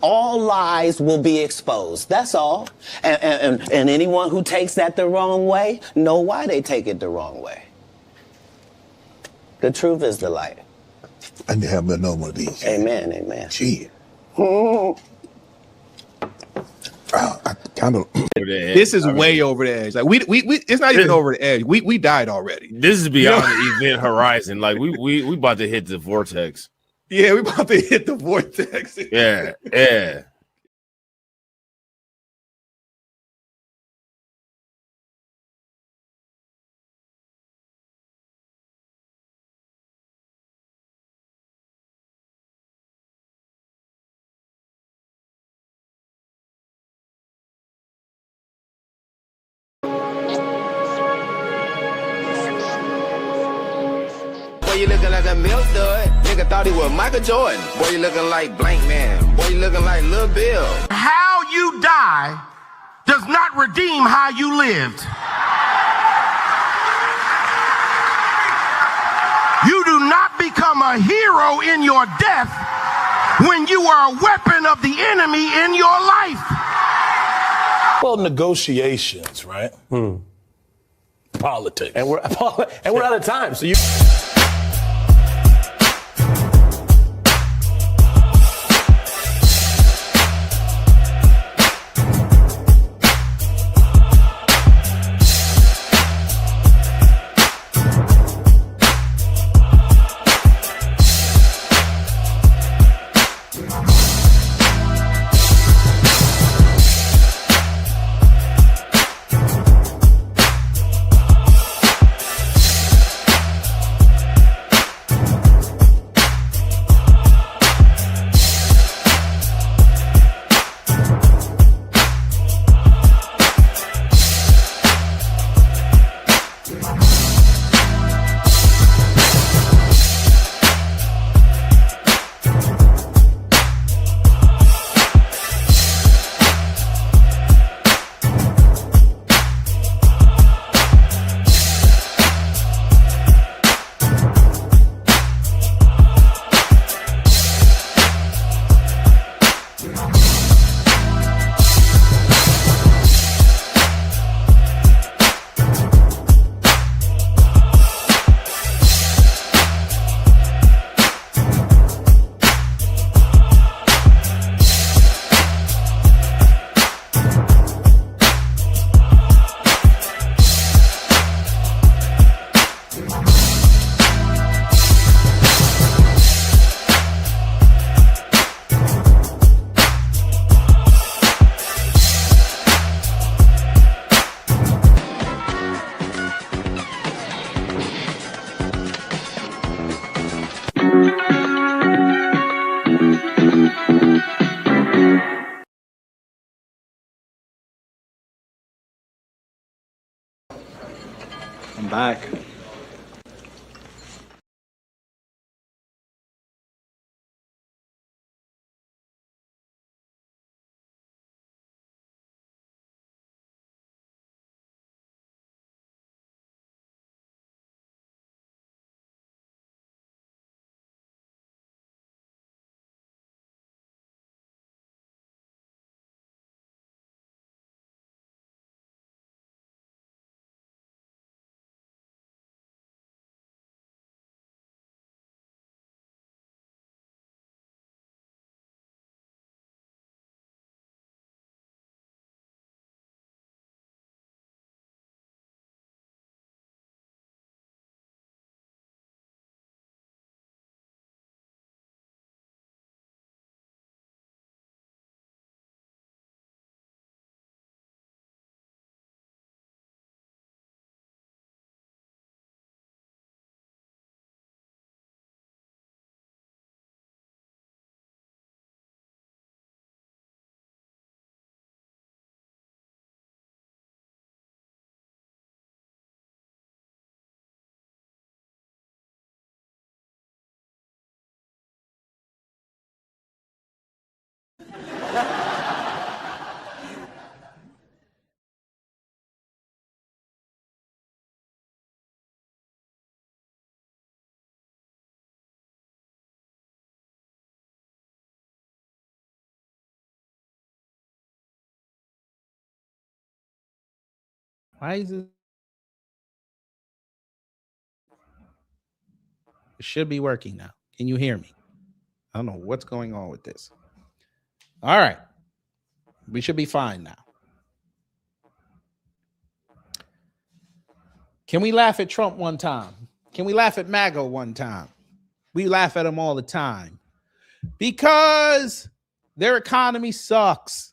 all lies will be exposed. That's all. And anyone who takes that the wrong way know why they take it the wrong way. The truth is the light. I need to have another one of these. Amen, amen. Gee. I kind of. This is way over the edge. Like we it's not even over the edge. We died already. This is beyond the event horizon. Like we about to hit the vortex. Yeah, we about to hit the vortex. Yeah, yeah. Boy, you looking like a milk dud. Nigga thought he was Michael Jordan. Boy, you looking like Blank Man. Boy, you looking like Lil Bill. How you die does not redeem how you lived. You do not become a hero in your death when you are a weapon of the enemy in your life. Well, negotiations, right? Politics. And we're out of time. So you. I'm back. Why is it? It should be working now. Can you hear me? I don't know what's going on with this. All right. We should be fine now. Can we laugh at Trump one time? Can we laugh at MAGA one time? We laugh at them all the time because their economy sucks.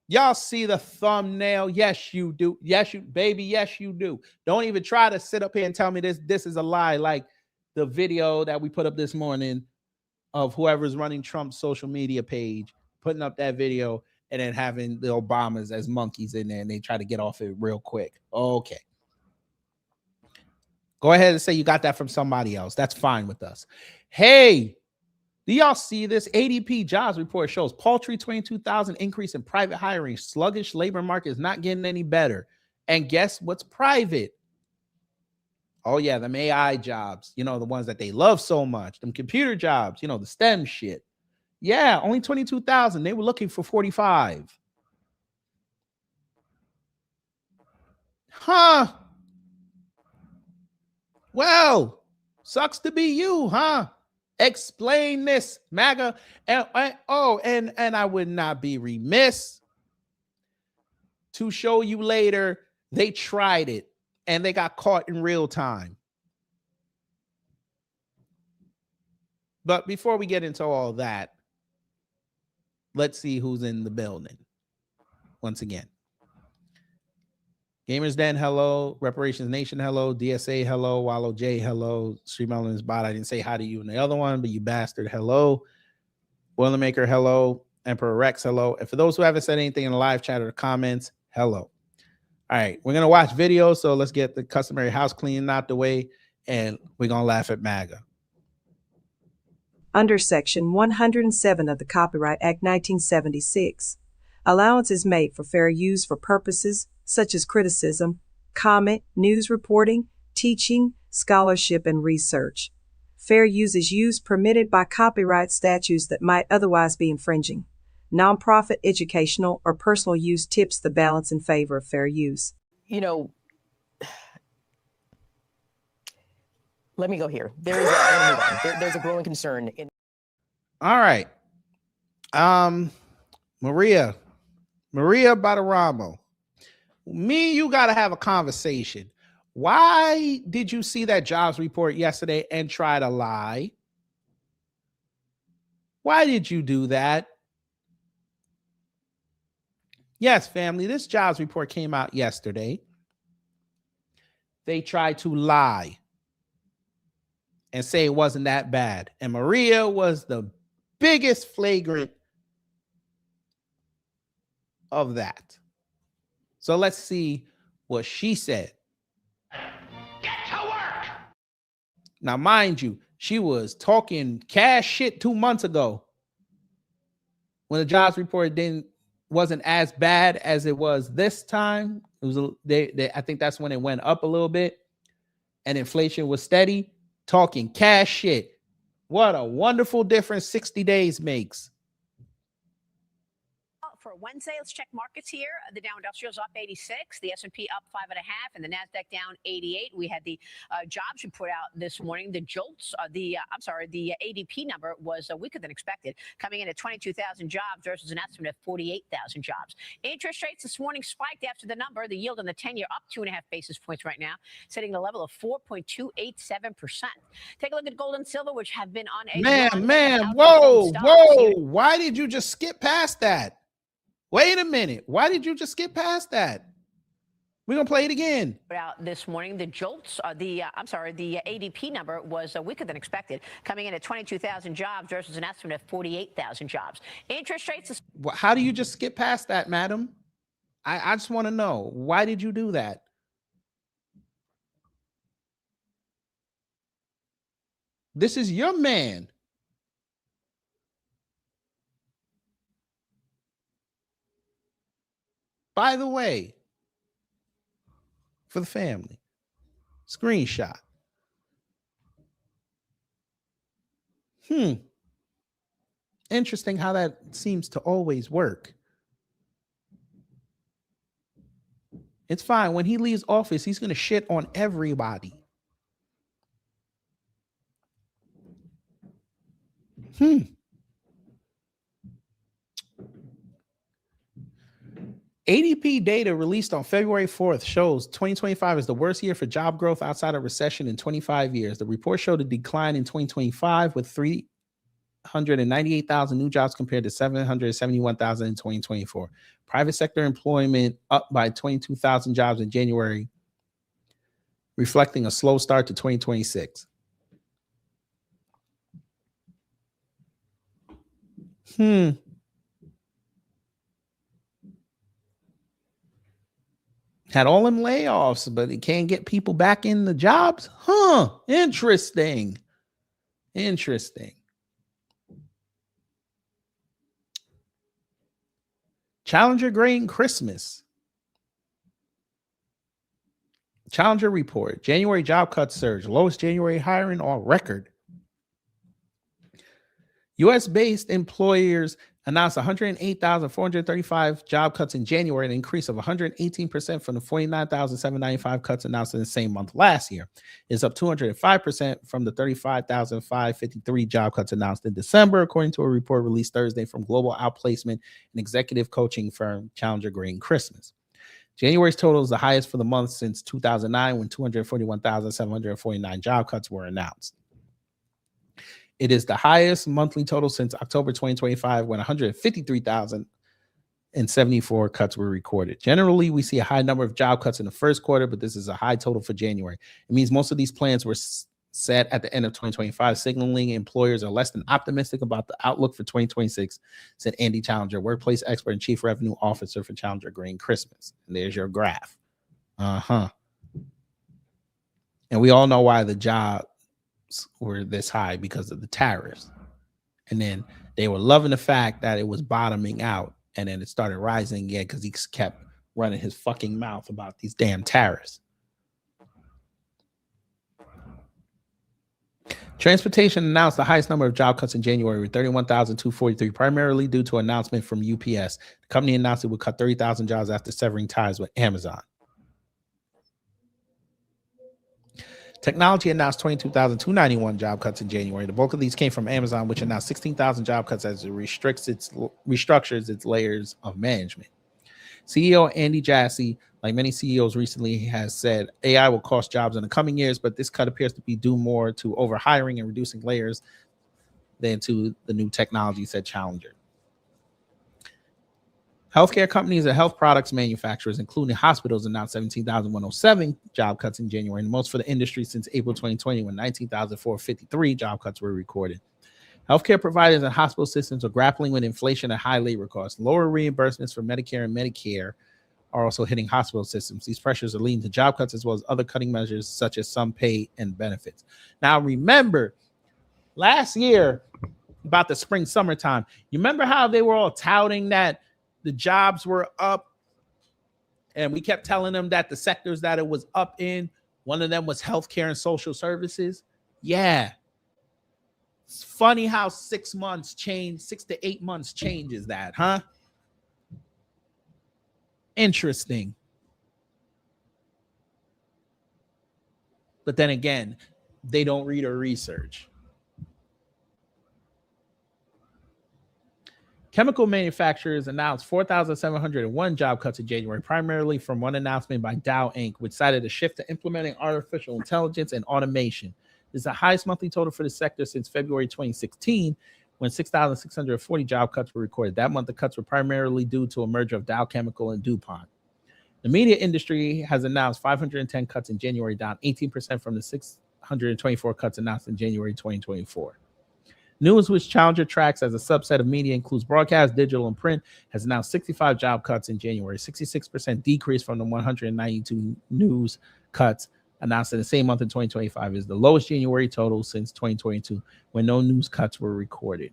Y'all see the thumbnail? Yes, you do. Yes, you, baby. Yes, you do. Don't even try to sit up here and tell me this is a lie. Like the video that we put up this morning of whoever's running Trump's social media page, putting up that video and then having the Obamas as monkeys in there and they try to get off it real quick. Okay. Go ahead and say you got that from somebody else. That's fine with us. Hey, do y'all see this? ADP jobs report shows paltry 22,000 increase in private hiring. Sluggish labor market is not getting any better. And guess what's private? Oh, yeah, them AI jobs. You know, the ones that they love so much. Them computer jobs, you know, the STEM shit. Yeah, only 22,000. They were looking for 45. Huh? Well, sucks to be you, huh? Explain this, MAGA. And I would not be remiss to show you later they tried it and they got caught in real time. But before we get into all that, let's see who's in the building. Once again. Gamers Den, hello. Reparations Nation, hello. DSA, hello. Wallow J, hello. Stream Elements Bot, I didn't say hi to you in the other one, but you bastard, hello. Boilermaker, hello. Emperor Rex, hello. And for those who haven't said anything in the live chat or the comments, hello. All right, we're going to watch videos, so let's get the customary house cleaning out the way, and we're going to laugh at MAGA. Under Section 107 of the Copyright Act 1976, allowance is made for fair use for purposes such as criticism, comment, news reporting, teaching, scholarship, and research. Fair use is use permitted by copyright statutes that might otherwise be infringing. Nonprofit, educational, or personal use tips the balance in favor of fair use. You know, let me go here. There's a growing concern. All right. Maria Badaramo. You got to have a conversation. Why did you see that jobs report yesterday and try to lie? Why did you do that? Yes, family, this jobs report came out yesterday. They tried to lie and say it wasn't that bad. And Maria was the biggest flagrant of that. So let's see what she said. Get to work. Now, mind you, she was talking cash shit 2 months ago when the jobs report wasn't as bad as it was this time. It was I think that's when it went up a little bit, and inflation was steady. Talking cash shit. What a wonderful difference 60 days makes. For Wednesday, let's check markets here. The Dow Industrials up 86, the S&P up 5.5, and the Nasdaq down 88. We had the jobs report out this morning. The JOLTS, the ADP number was weaker than expected, coming in at 22,000 jobs versus an estimate of 48,000 jobs. Interest rates this morning spiked after the number. The yield on the 10-year up 2.5 basis points right now, setting the level of 4.287%. Take a look at gold and silver, which have been on a whoa. Why did you just skip past that? Wait a minute. Why did you just skip past that? We're going to play it again. Out this morning, the JOLTS, the ADP number was weaker than expected, coming in at 22,000 jobs versus an estimate of 48,000 jobs. Interest rates. How do you just skip past that, madam? I just want to know. Why did you do that? This is your man. By the way, for the family, screenshot. Interesting how that seems to always work. It's fine. When he leaves office, he's going to shit on everybody. ADP data released on February 4th shows 2025 is the worst year for job growth outside of recession in 25 years. The report showed a decline in 2025 with 398,000 new jobs compared to 771,000 in 2024. Private sector employment up by 22,000 jobs in January, reflecting a slow start to 2026. Had all them layoffs, but it can't get people back in the jobs? Interesting. Challenger Grain Christmas. Challenger report. January job cuts surge. Lowest January hiring on record. U.S.-based employers announced 108,435 job cuts in January, an increase of 118% from the 49,795 cuts announced in the same month last year. It's up 205% from the 35,553 job cuts announced in December, according to a report released Thursday from global outplacement and executive coaching firm Challenger Grain Christmas. January's total is the highest for the month since 2009, when 241,749 job cuts were announced. It is the highest monthly total since October 2025, when 153,074 cuts were recorded. Generally, we see a high number of job cuts in the first quarter, but this is a high total for January. It means most of these plans were set at the end of 2025, signaling employers are less than optimistic about the outlook for 2026, said Andy Challenger, workplace expert and chief revenue officer for Challenger Grain Christmas. And there's your graph. And we all know why the jobs were this high, because of the tariffs. And then they were loving the fact that it was bottoming out, and then it started rising again because he kept running his fucking mouth about these damn tariffs. Transportation announced the highest number of job cuts in January with 31,243, primarily due to an announcement from UPS. The company announced it would cut 30,000 jobs after severing ties with Amazon. Technology announced 22,291 job cuts in January. The bulk of these came from Amazon, which announced 16,000 job cuts as it restructures its layers of management. CEO Andy Jassy, like many CEOs recently, has said AI will cost jobs in the coming years, but this cut appears to be due more to overhiring and reducing layers than to the new technology, said Challenger. Healthcare companies and health products manufacturers, including hospitals, announced 17,107 job cuts in January, the most for the industry since April 2020, when 19,453 job cuts were recorded. Healthcare providers and hospital systems are grappling with inflation and high labor costs. Lower reimbursements for Medicare and Medicare are also hitting hospital systems. These pressures are leading to job cuts as well as other cutting measures, such as some pay and benefits. Now, remember, last year, about the spring, summertime, you remember how they were all touting that the jobs were up, and we kept telling them that the sectors that it was up in, one of them was healthcare and social services. Yeah. It's funny how 6 to 8 months changes that, huh? Interesting. But then again, they don't read or research. Chemical manufacturers announced 4,701 job cuts in January, primarily from one announcement by Dow Inc., which cited a shift to implementing artificial intelligence and automation. This is the highest monthly total for the sector since February 2016, when 6,640 job cuts were recorded. That month, the cuts were primarily due to a merger of Dow Chemical and DuPont. The media industry has announced 510 cuts in January, down 18% from the 624 cuts announced in January 2024. News, which Challenger tracks as a subset of media, includes broadcast, digital, and print, has announced 65 job cuts in January, 66% decrease from the 192 news cuts announced in the same month in 2025, is the lowest January total since 2022, when no news cuts were recorded.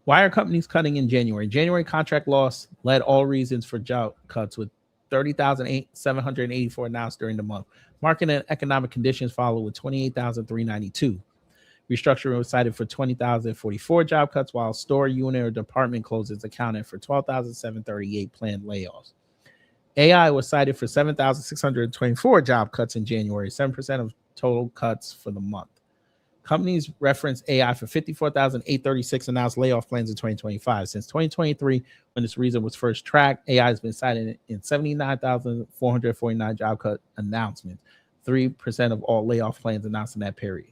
Why are companies cutting in January? January contract loss led all reasons for job cuts, with 30,784 announced during the month. Market and economic conditions followed with 28,392. Restructuring was cited for 20,044 job cuts, while store, unit, or department closings accounted for 12,738 planned layoffs. AI was cited for 7,624 job cuts in January, 7% of total cuts for the month. Companies reference AI for 54,836 announced layoff plans in 2025. Since 2023, when this reason was first tracked, AI has been cited in 79,449 job cut announcements, 3% of all layoff plans announced in that period.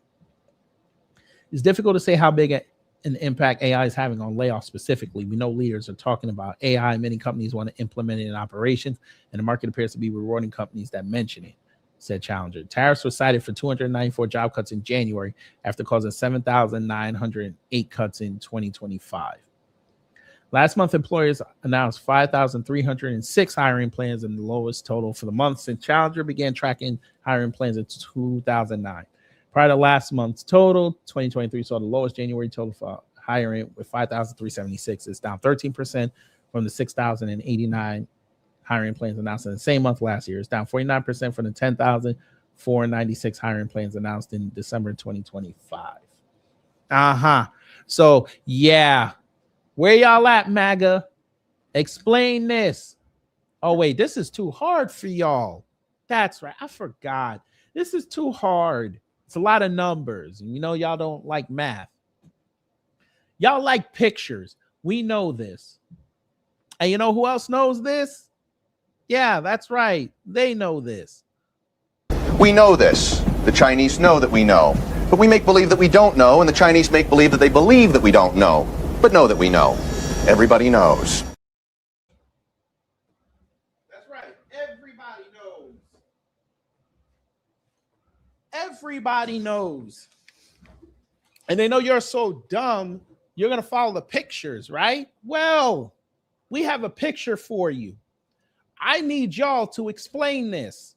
It's difficult to say how big an impact AI is having on layoffs specifically. We know leaders are talking about AI. Many companies want to implement it in operations, and the market appears to be rewarding companies that mention it, said Challenger. Tariffs were cited for 294 job cuts in January after causing 7,908 cuts in 2025. Last month, employers announced 5,306 hiring plans, and the lowest total for the month since Challenger began tracking hiring plans in 2009. Prior to last month's total, 2023 saw the lowest January total for hiring with 5,376. It's down 13% from the 6,089 hiring plans announced in the same month last year. It's down 49% from the 10,496 hiring plans announced in December 2025. So, yeah. Where y'all at, MAGA? Explain this. Oh, wait, this is too hard for y'all. That's right. I forgot. This is too hard. It's a lot of numbers. And you know, y'all don't like math. Y'all like pictures. We know this. And you know who else knows this? Yeah, that's right. They know this. We know this. The Chinese know that we know. But we make believe that we don't know, and the Chinese make believe that they believe that we don't know, but know that we know. Everybody knows. That's right. Everybody knows. Everybody knows. And they know you're so dumb, you're going to follow the pictures, right? Well, we have a picture for you. I need y'all to explain this.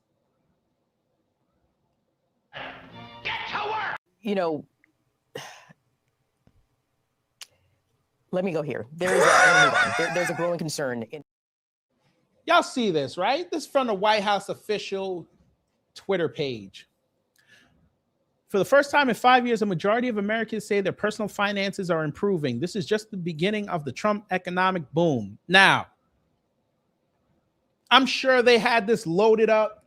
Get to work! You know, let me go here. There's a growing concern. Y'all see this, right? This is from the White House official Twitter page. For the first time in 5 years, a majority of Americans say their personal finances are improving. This is just the beginning of the Trump economic boom. Now, I'm sure they had this loaded up.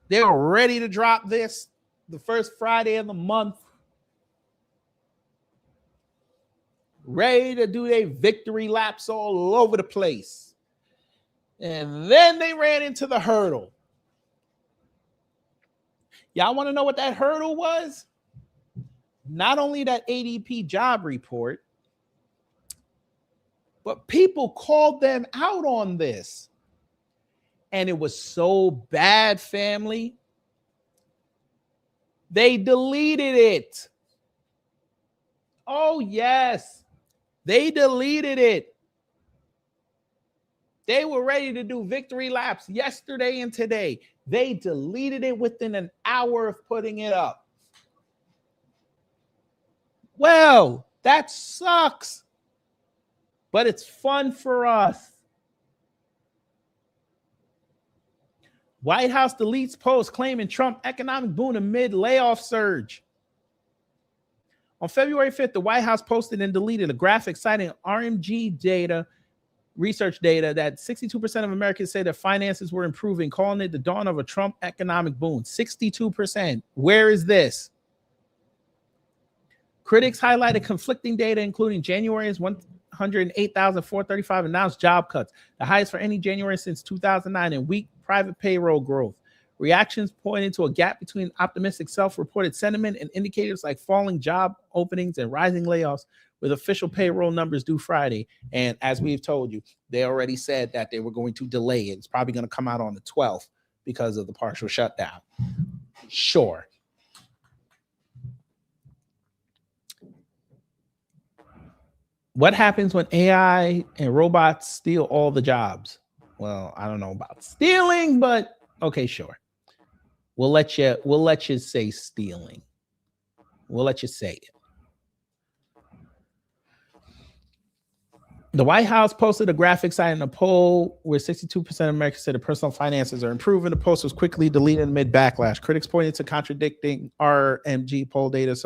They were ready to drop this the first Friday of the month. Ready to do their victory laps all over the place. And then they ran into the hurdle. Y'all want to know what that hurdle was? Not only that ADP job report, but people called them out on this. And it was so bad, family. They deleted it. Oh, yes. They deleted it. They were ready to do victory laps yesterday and today. They deleted it within an hour of putting it up. Well, that sucks. But it's fun for us. White House deletes post claiming Trump economic boom amid layoff surge. On February 5th, the White House posted and deleted a graphic citing RMG data, research data, that 62% of Americans say their finances were improving, calling it the dawn of a Trump economic boom. 62%. Where is this? Critics highlighted conflicting data, including January's 108,435 announced job cuts, the highest for any January since 2009, and weak private payroll growth. Reactions pointed to a gap between optimistic self-reported sentiment and indicators like falling job openings and rising layoffs, with official payroll numbers due Friday. And as we've told you, they already said that they were going to delay it. It's probably going to come out on the 12th because of the partial shutdown. Sure. What happens when AI and robots steal all the jobs? Well, I don't know about stealing, but okay, sure. We'll let you say stealing. We'll let you say it. The White House posted a graphic citing a poll where 62% of Americans said their personal finances are improving. The post was quickly deleted amid backlash. Critics pointed to contradicting RMG poll data,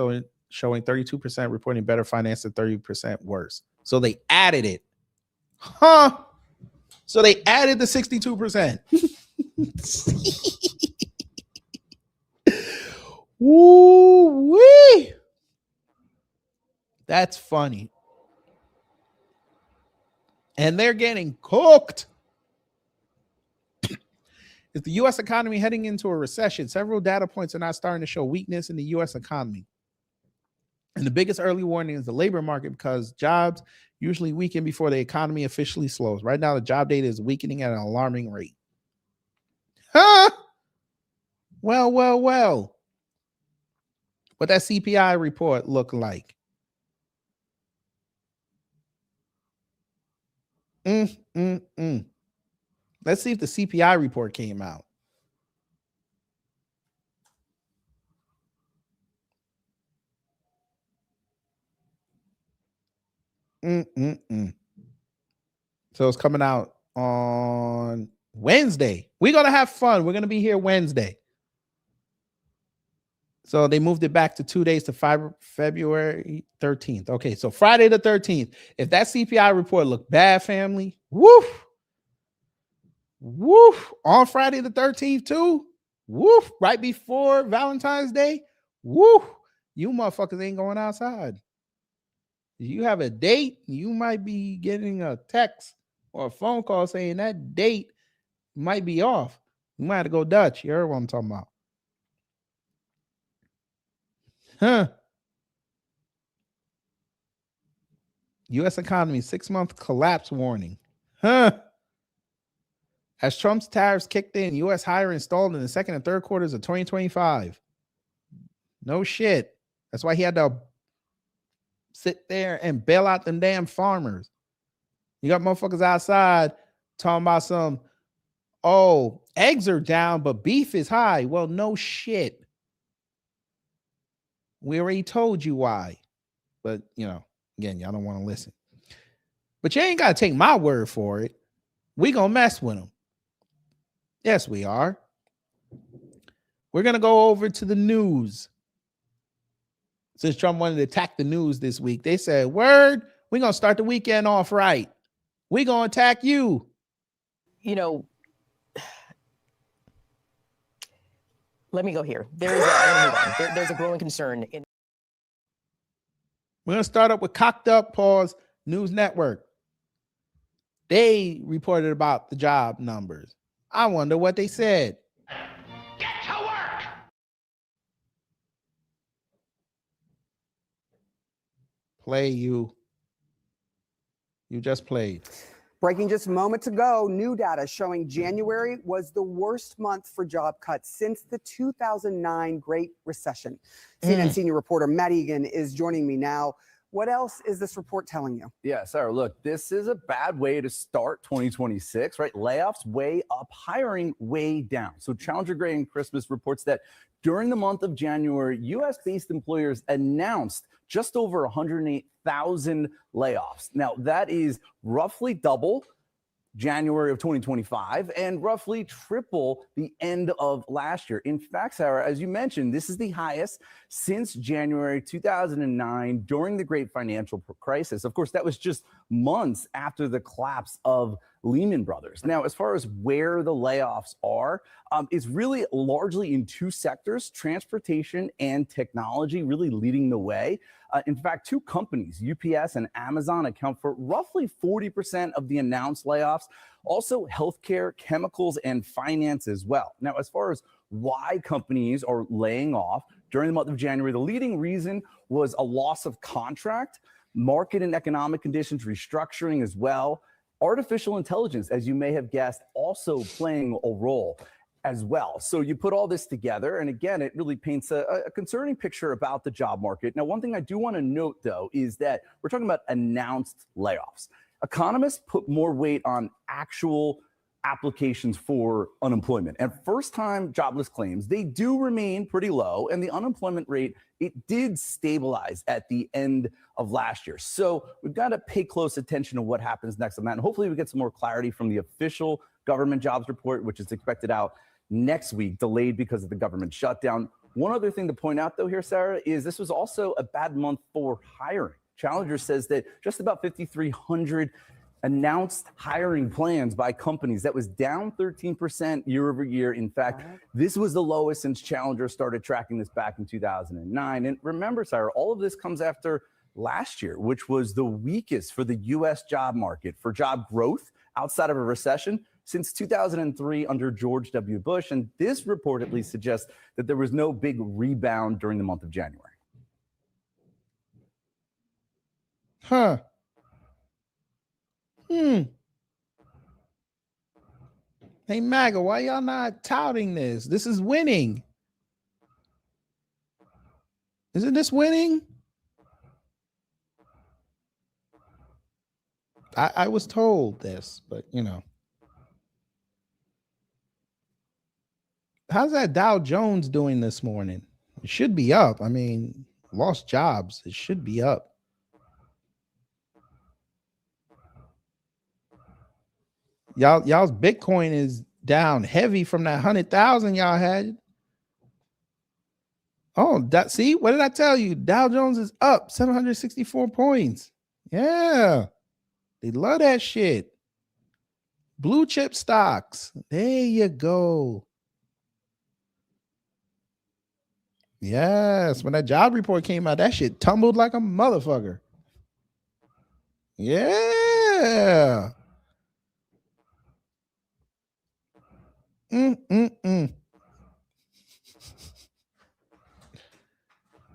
showing 32% reporting better finance and 30% worse. So they added it. Huh? So they added the 62%. Woo-wee. That's funny. And they're getting cooked. Is the U.S. economy heading into a recession? Several data points are now starting to show weakness in the U.S. economy. And the biggest early warning is the labor market, because jobs usually weaken before the economy officially slows. Right now, the job data is weakening at an alarming rate. Huh? Well. What that CPI report look like? Let's see if the CPI report came out. So it's coming out on Wednesday. We're going to have fun. We're going to be here Wednesday. So they moved it back to 2 days to February 13th. Okay, so Friday the 13th. If that CPI report looked bad, family, woof. On Friday the 13th too, woof. Right before Valentine's Day, woof. You motherfuckers ain't going outside. If you have a date, you might be getting a text or a phone call saying that date might be off. You might have to go Dutch. You heard what I'm talking about. Huh. U.S. economy 6-month collapse warning. Huh. As Trump's tariffs kicked in, U.S. hiring stalled in the second and third quarters of 2025. No shit. That's why he had to sit there and bail out them damn farmers. You got motherfuckers outside talking about some, oh, eggs are down, but beef is high. Well, no shit. We already told you why. But, again, y'all don't want to listen. But you ain't got to take my word for it. We going to mess with them. Yes, we are. We're going to go over to the news. Since Trump wanted to attack the news this week, they said, word, we're going to start the weekend off right. We're going to attack you. Let me go here. There's a growing concern. We're going to start up with Cocked Up Pause News Network. They reported about the job numbers. I wonder what they said. Get to work! Play you. You just played. Breaking just moments ago, new data showing January was the worst month for job cuts since the 2009 Great Recession. CNN senior reporter Matt Egan is joining me now. What else is this report telling you? Yeah, Sarah, look, this is a bad way to start 2026, right? Layoffs way up, hiring way down. So Challenger Gray and Christmas reports that during the month of January, U.S.-based employers announced just over 108,000 layoffs. Now, that is roughly double January of 2025 and roughly triple the end of last year. In fact, Sarah, as you mentioned, this is the highest since January 2009 during the great financial crisis. Of course, that was just months after the collapse of Lehman Brothers. Now, as far as where the layoffs are, it's really largely in two sectors, transportation and technology, really leading the way. In fact, two companies, UPS and Amazon, account for roughly 40% of the announced layoffs. Also, healthcare, chemicals, and finance as well. Now, as far as why companies are laying off during the month of January, the leading reason was a loss of contract, market and economic conditions, restructuring as well. Artificial intelligence, as you may have guessed, also playing a role as well. So you put all this together, and again, it really paints a concerning picture about the job market. Now, one thing I do want to note, though, is that we're talking about announced layoffs. Economists put more weight on actual applications for unemployment. And first-time jobless claims, they do remain pretty low, and the unemployment rate, it did stabilize at the end of last year. So we've got to pay close attention to what happens next on that, and hopefully we get some more clarity from the official government jobs report, which is expected out next week, delayed because of the government shutdown. One other thing to point out, though, here, Sarah, is this was also a bad month for hiring. Challenger says that just about 5,300 announced hiring plans by companies. That was down 13% year over year. In fact, this was the lowest since Challenger started tracking this back in 2009. And remember, Sarah, all of this comes after last year, which was the weakest for the U.S. job market for job growth outside of a recession since 2003 under George W. Bush. And this report at least suggests that there was no big rebound during the month of January. Huh. Hey, MAGA, why y'all not touting this? This is winning. Isn't this winning? I was told this, but you know. How's that Dow Jones doing this morning? It should be up. I mean, lost jobs. It should be up. Y'all's Bitcoin is down heavy from that 100,000 y'all had. Oh, see, what did I tell you? Dow Jones is up 764 points. Yeah, they love that shit. Blue chip stocks. There you go. Yes, when that job report came out, that shit tumbled like a motherfucker. Yeah.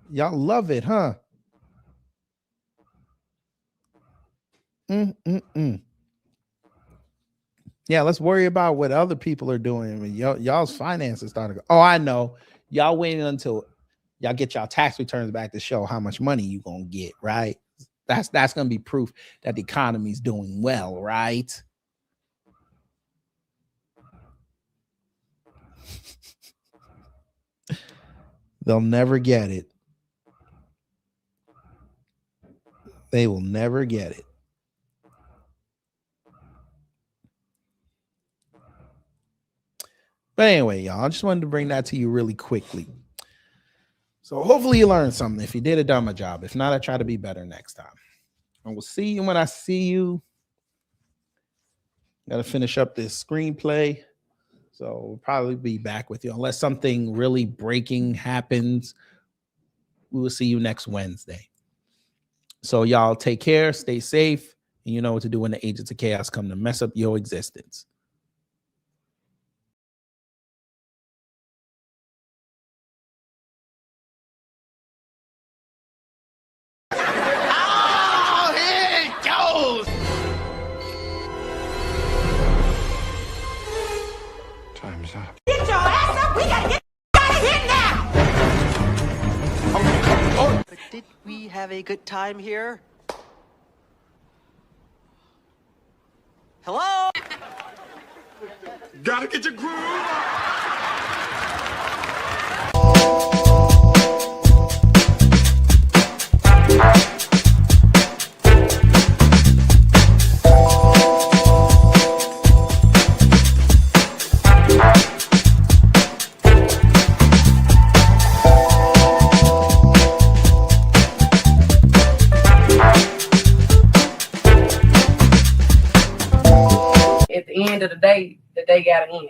Y'all love it, huh? Yeah, let's worry about what other people are doing. I mean, y'all's finances starting to go. Oh, I know. Y'all waiting until y'all get y'all tax returns back to show how much money you gonna get, right? That's gonna be proof that the economy's doing well, right? They'll never get it. They will never get it. But anyway, y'all, I just wanted to bring that to you really quickly. So hopefully you learned something. If you did, I done my job. If not, I try to be better next time. And we'll see you when I see you. Got to finish up this screenplay. So we'll probably be back with you. Unless something really breaking happens, we will see you next Wednesday. So y'all take care, stay safe, and you know what to do when the agents of chaos come to mess up your existence. Oh, here it goes! Time's up. Get your ass up! We gotta get out of here now! But did we have a good time here? Hello? Gotta get your groove on! At the end of the day gotta end.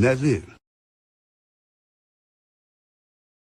That's it.